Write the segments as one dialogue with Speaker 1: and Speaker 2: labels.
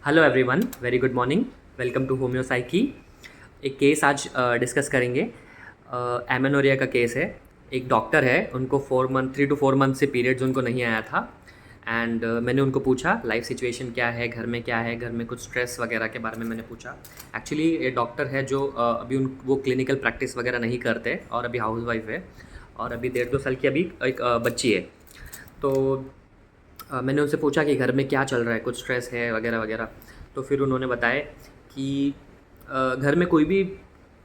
Speaker 1: Hello everyone, very good morning. Welcome to होम्योसाइकी। एक case आज डिस्कस करेंगे। एमेनोरिया का केस है। एक डॉक्टर है, उनको 4 मंथ 3 to 4 मंथ से पीरियड्स उनको नहीं आया था। एंड मैंने उनको पूछा लाइफ सिचुएशन क्या है, घर में क्या है, घर में कुछ स्ट्रेस वगैरह के बारे में मैंने पूछा। एक्चुअली ये डॉक्टर है जो अभी उन वो क्लिनिकल प्रैक्टिस वगैरह नहीं करते और अभी हाउस वाइफ है और अभी 1.5-2 साल की अभी एक बच्ची है। तो मैंने उनसे पूछा कि घर में क्या चल रहा है, कुछ स्ट्रेस है वगैरह वगैरह। तो फिर उन्होंने बताया कि घर में कोई भी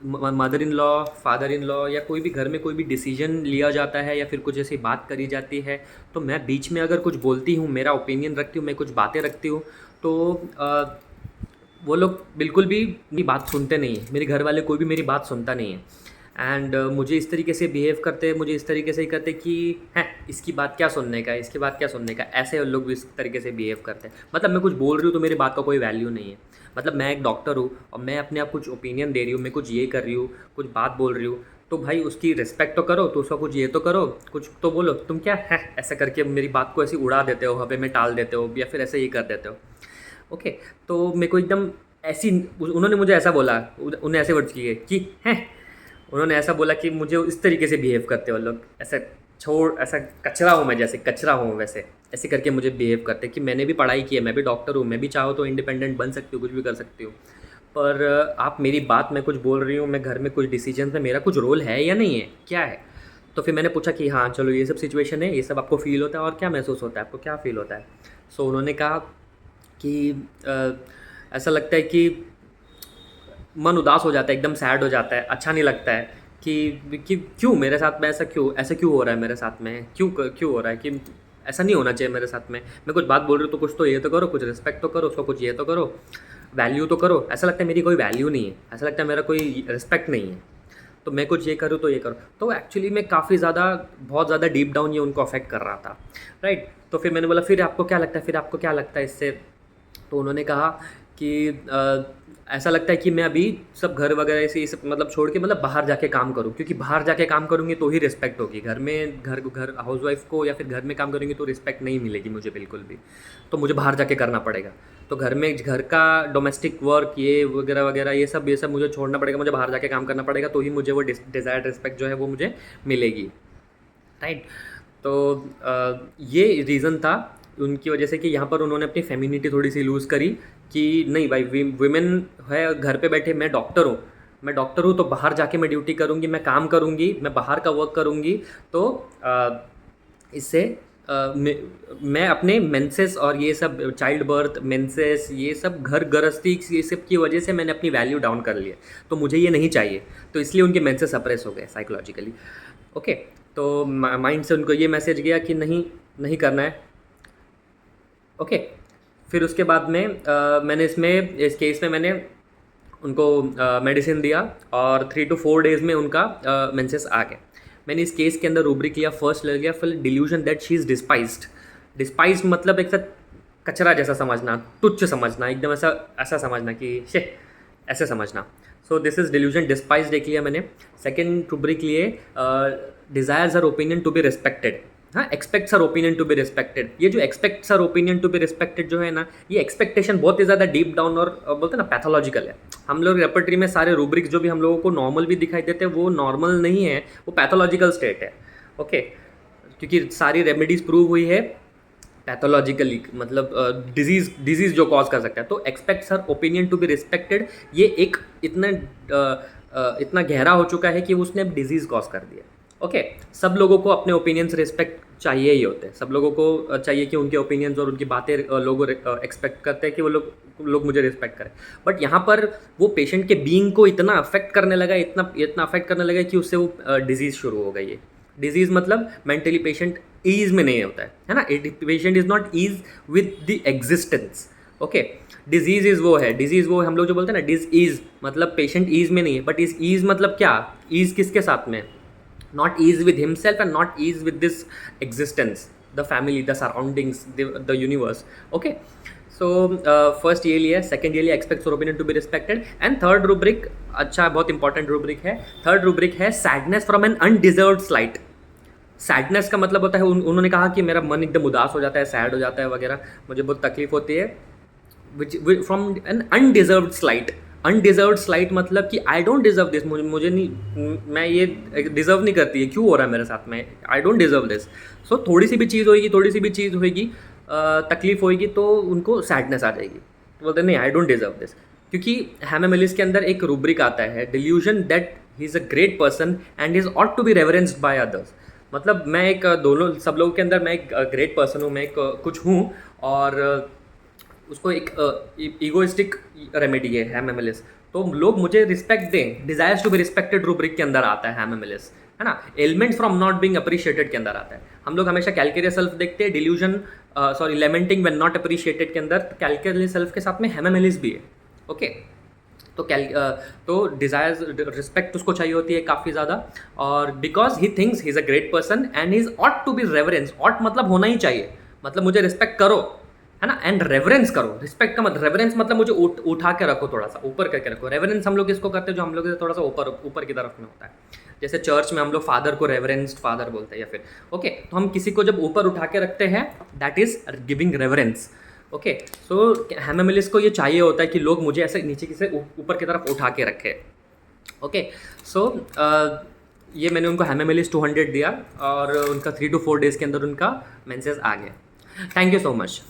Speaker 1: mother in law, father in law या कोई भी घर में कोई भी डिसीजन लिया जाता है या फिर कुछ ऐसी बात करी जाती है, तो मैं बीच में अगर कुछ बोलती हूँ, मेरा ओपिनियन रखती हूँ, मैं कुछ बातें रखती हूँ, तो वो लोग बिल्कुल भी मेरी बात सुनते नहीं हैं। मेरे घर वाले कोई भी मेरी बात सुनता नहीं है। एंड मुझे इस तरीके से बिहेव करते हैं, मुझे इस तरीके से ही करते कि हैं इसकी बात क्या सुनने का है, इसकी बात क्या सुनने का, ऐसे लोग भी इस तरीके से बिहेव करते हैं। मतलब मैं कुछ बोल रही हूँ तो मेरी बात का कोई वैल्यू नहीं है। मतलब मैं एक डॉक्टर हूँ और मैं अपने आप कुछ ओपिनियन दे रही हूँ, मैं कुछ ये कर रही हूँ, कुछ बात बोल रही हूँ, तो भाई उसकी रिस्पेक्ट तो करो, तो उसका कुछ ये तो करो, कुछ तो बोलो। तुम क्या है ऐसा करके मेरी बात को ऐसे उड़ा देते हो, हवा में टाल देते हो या फिर ऐसे ही कर देते हो। ओके। तो मेरे को एकदम ऐसी उन्होंने मुझे ऐसा बोला, उन्हें ऐसे वर्ड्स किए कि हैं, उन्होंने ऐसा बोला कि मुझे इस तरीके से बिहेव करते हो लोग, ऐसा छोड़, ऐसा कचरा हूँ मैं, जैसे कचरा हूँ वैसे ऐसे करके मुझे बिहेव करते कि मैंने भी पढ़ाई की है, मैं भी डॉक्टर हूँ, मैं भी चाहूँ तो इंडिपेंडेंट बन सकती हूँ, कुछ भी कर सकती हूँ। पर आप मेरी बात में कुछ बोल रही हूँ, मैं घर में कुछ डिसीजन में मेरा कुछ रोल है या नहीं है, क्या है। तो फिर मैंने पूछा कि हाँ चलो ये सब सिचुएशन है, ये सब आपको फ़ील होता है और क्या महसूस होता है, आपको क्या फ़ील होता है। सो उन्होंने कहा कि ऐसा लगता है कि मन उदास हो जाता है, एकदम सैड हो जाता है, अच्छा नहीं लगता है कि क्यों मेरे साथ में ऐसा क्यों हो रहा है, मेरे साथ में क्यों हो रहा है, कि ऐसा नहीं होना चाहिए मेरे साथ में। मैं कुछ बात बोल रही हूँ तो कुछ तो ये तो करो, कुछ रिस्पेक्ट तो करो, उसको कुछ ये तो करो, वैल्यू तो करो। ऐसा लगता है मेरी कोई वैल्यू नहीं है, ऐसा लगता है मेरा कोई रिस्पेक्ट नहीं है, तो मैं कुछ ये करूँ तो ये करूँ। तो एक्चुअली मैं काफ़ी ज़्यादा, बहुत ज़्यादा डीप डाउन ये उनको अफेक्ट कर रहा था। राइट। तो फिर मैंने बोला फिर आपको क्या लगता है, फिर आपको क्या लगता है इससे। तो उन्होंने कहा कि ऐसा लगता है कि मैं अभी सब घर वगैरह से ये सब मतलब छोड़ के मतलब बाहर जाके काम करूँ, क्योंकि बाहर जाके काम करूँगी तो ही रिस्पेक्ट होगी। घर में घर हाउसवाइफ को या फिर घर में काम करेंगी तो रिस्पेक्ट नहीं मिलेगी मुझे बिल्कुल भी। तो मुझे बाहर जाके करना पड़ेगा। तो घर में घर का डोमेस्टिक वर्क ये वगैरह वगैरह ये सब मुझे छोड़ना पड़ेगा, मुझे बाहर जाके काम करना पड़ेगा, तो ही मुझे वो डिज़ायर्ड रिस्पेक्ट जो है वो मुझे मिलेगी। राइट। तो ये रीज़न था उनकी वजह से कि यहाँ पर उन्होंने अपनी फेमिनिटी थोड़ी सी लूज़ करी कि नहीं भाई, वुमेन है घर पे बैठे, मैं डॉक्टर हूँ तो बाहर जाके मैं ड्यूटी करूँगी, मैं काम करूँगी, मैं बाहर का वर्क करूँगी। तो इससे मैं अपने मेंसेस और ये सब चाइल्ड बर्थ मेंसेस ये सब घर गृहस्थी ये सब की वजह से मैंने अपनी वैल्यू डाउन कर ली है, तो मुझे ये नहीं चाहिए। तो इसलिए उनके मेंसेस सप्रेस हो गए साइकोलॉजिकली। ओके। तो माइंड से उनको ये मैसेज गया कि नहीं, नहीं करना है। ओके। फिर उसके बाद में मैंने इस केस में मैंने उनको मेडिसिन दिया और 3 to 4 डेज़ में उनका मेंसेस आ गए। मैंने इस केस के अंदर रूब्रिक लिया, फर्स्ट ले लिया फिर डिल्यूजन दैट शी इज़ डिस्पाइज्ड। डिस्पाइज्ड मतलब एक साथ कचरा जैसा समझना, तुच्छ समझना, एकदम ऐसा ऐसा समझना कि शे, ऐसे समझना। So this is delusion, despised एक लिया मैंने। सेकेंड रूब्रिक लिए desires her opinion to be respected. हाँ, expects her opinion to be respected. ये जो expects her opinion to be respected जो है ना, ये एक्सपेक्टेशन बहुत ही ज़्यादा डीप डाउन और बोलते हैं ना पैथोलॉजिकल है। हम लोग रेपर्टरी में सारे रूब्रिक्स जो भी हम लोगों को नॉर्मल भी दिखाई देते हैं वो नॉर्मल नहीं है, वो पैथोलॉजिकल स्टेट है। ओके। क्योंकि सारी रेमेडीज प्रूव हुई है पैथोलॉजिकली, मतलब डिजीज़ जो कॉज कर सकता है। तो expects her opinion to be respected, ये एक इतना गहरा हो चुका है कि उसने अब डिजीज़ कॉज कर दिया। ओके। सब लोगों को अपने ओपिनियंस रिस्पेक्ट चाहिए ही होते हैं, सब लोगों को चाहिए कि उनके ओपिनियंस और उनकी बातें लोग एक्सपेक्ट करते हैं कि वो लोग मुझे रिस्पेक्ट करें। बट यहाँ पर वो पेशेंट के बीइंग को इतना अफेक्ट करने लगा, इतना अफेक्ट करने लगा कि उससे वो डिजीज़ शुरू हो गई है। डिजीज़ मतलब मेंटली पेशेंट ईज में नहीं होता है ना, patient is not ease with the existence. Okay. Disease is वो है, डिजीज़ वो हम लोग जो बोलते हैं ना, डिज ईज मतलब पेशेंट ईज में नहीं है। बट इस ईज मतलब क्या, ईज किसके साथ में, not ease with himself and not ease with this existence, the family, the surroundings, the universe. Okay. So first ये लिया, second ये लिया expects your opinion to be respected, and third rubric, अच्छा बहुत इंपॉर्टेंट रूब्रिक है, third rubric है sadness from an undeserved slight। Sadness का मतलब होता है उन्होंने कहा कि मेरा मन एकदम उदास हो जाता है, सैड हो जाता है वगैरह, मुझे बहुत तकलीफ होती है which from an undeserved slight. Undeserved slight मतलब कि आई डोंट डिजर्व दिस, मुझे नहीं, मैं ये डिजर्व नहीं करती है, क्यों हो रहा है मेरे साथ में, आई डोंट डिजर्व दिस। सो थोड़ी सी भी चीज़ होगी, थोड़ी सी भी चीज़ होगी, तकलीफ होगी, तो उनको सैडनेस आ जाएगी, तो बोलते नहीं आई डोंट डिजर्व दिस। क्योंकि हैम मेलिस के अंदर एक रूब्रिक आता है, delusion that he is a great person and is ought to be reverenced by others. मतलब मैं एक दोनों सब लोगों के अंदर मैं एक ग्रेट पर्सन हूँ, मैं एक कुछ हूँ, और उसको एक ईगोइस्टिक रेमेडी है हैम मेलिस, तो लोग मुझे रिस्पेक्ट दें, desires to be respected rubric के अंदर आता है हैम मेलिस, है ना। Elements from not being appreciated के अंदर आता है। हम लोग हमेशा कैलकेरियस सेल्फ देखते हैं, delusion sorry lamenting when not appreciated के अंदर कैलकेरियस सेल्फ के साथ में हैम मेलिस भी है। ओके, तो डिज़ायर्स रिस्पेक्ट उसको चाहिए होती है काफ़ी ज़्यादा, और because he thinks he is a great person and he is ought to be reverence. Ought मतलब होना ही चाहिए, मतलब मुझे रिस्पेक्ट करो, है ना, एंड रेवरेंस करो। रिस्पेक्ट का मतलब, रेवरेंस मतलब मुझे उठा के रखो, थोड़ा सा ऊपर करके रखो। रेवरेंस हम लोग इसको करते हैं जो हम लोग से थोड़ा सा ऊपर की तरफ में होता है। जैसे चर्च में हम लोग फादर को रेवरेंस्ड फादर बोलते हैं, या फिर ओके, तो हम किसी को जब ऊपर उठा के रखते हैं, that is giving reverence. Okay, so ham malice को ये चाहिए होता है कि लोग मुझे ऐसे नीचे से ऊपर की तरफ उठा के रखे। ओके, सो ये मैंने उनको हैम मेलिस 200 दिया, और उनका 3 to 4 days के अंदर उनका मेंसेस आ गया। Thank you so much.